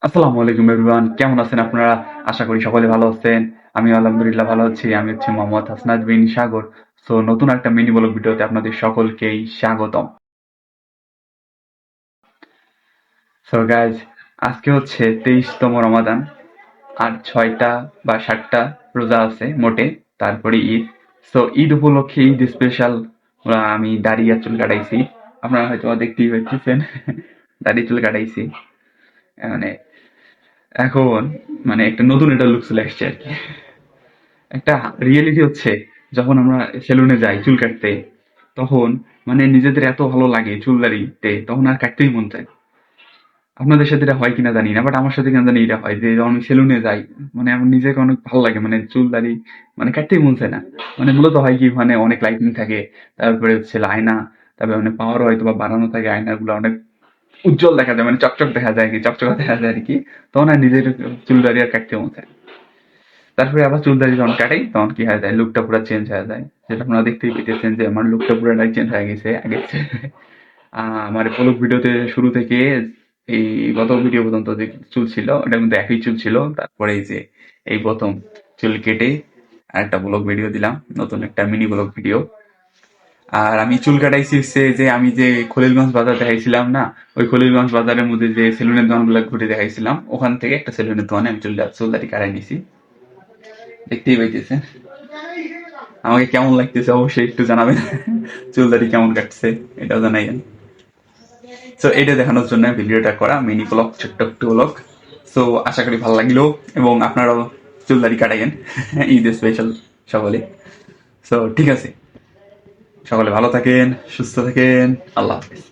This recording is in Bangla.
আসসালামু আলাইকুম এভরিওয়ান, কেমন আছেন আপনারা? আশা করি সকলে ভালো আছেন। আমি আলহামদুলিল্লাহ ভালো আছি। আমি হচ্ছে মোহাম্মদ হাসনাত বিন সাগর। সো নতুন একটা মিনি ব্লগ ভিডিওতে আপনাদের সকলকেই স্বাগতম। সো গাইজ, আজকে হচ্ছে 23তম রমাদান। আর 6টা বা 7টা রোজা আছে মোটে, তারপরে ঈদ। সো ঈদ উপলক্ষে ঈদ স্পেশাল আমি দাড়ি আর চুল কাটাইছি। আপনারা হয়তো দেখতেই পাচ্ছেন দাড়ি চুল কাটাইছি। মানে এখন একটা নতুন একটা লুক চলে আসছে আর কি। একটা রিয়েলিটি হচ্ছে, যখন আমরা সেলুনে যাই চুল কাটতে, তখন নিজেদের এত ভালো লাগে চুল দাড়িতে, তখন আর কাটতেই মন চায়। আপনাদের সাথে এটা হয় কিনা জানি না, বাট আমার সাথে কেন জানি এটা হয় যে যখন আমি সেলুনে যাই, আমার নিজেকে অনেক ভালো লাগে, চুল দাড়ি কাটতেই মন চায় না। মূলত হয় কি, অনেক লাইটিং থাকে, তারপরে হচ্ছে আয়না, তারপরে পাওয়ার হয়তো বা বাড়ানো থাকে, আয়নাগুলো অনেক উজ্জ্বল দেখা যায়, চকচক দেখা যায় আর কি, চকচকা দেখা যায় আর কি। তখন আর নিজের চুল দাড়ি আর কাটতে মন চায়। তারপরে আবার চুল দাড়ি যখন কাটাই, তখন কি হয়ে যায়, লুকটা পুরো চেঞ্জ হয়ে যায়। যেটা আপনারা দেখতেই পেতেছেন যে আমার লুকটা পুরোটাই চেঞ্জ হয়ে গেছে আগের চেয়ে। আমার ব্লগ ভিডিওতে শুরু থেকে এই গত ভিডিও পর্যন্ত যে চুল ছিল, ওটার মধ্যে একই চুল ছিল। তারপরে এই যে এই প্রথম চুল কেটে আরেকটা ব্লগ ভিডিও দিলাম, নতুন একটা মিনি ব্লগ ভিডিও। আর আমি চুল কাটাইছি হচ্ছে যে আমি যে খলিলগঞ্জ বাজার দেখাইছিলাম না, ওই খলিলগঞ্জ বাজারের মধ্যে যে সেলুনের দোকানগুলো ঘুরে দেখাইছিলাম, ওখান থেকে একটা সেলুনের দোকানে আমি চুল দাড়ি কাটাই নিছি। দেখতেই পাইতেছে আমাকে কেমন লাগতেছে, অবশ্যই একটু জানাবেন। চুল দাড়ি কেমন কাটছে এটাও জানাইবেন। তো এটা দেখানোর জন্য ভিডিওটা করা, মিনি ব্লগ, ছোট্ট একটু ব্লগ। সো আশা করি ভালো লাগলো, এবং আপনারাও চুল দাড়ি কাটাইয়েন ঈদ স্পেশাল সকলে। সো ঠিক আছে, সকলে ভালো থাকেন, সুস্থ থাকেন, আল্লাহ হাফিজ।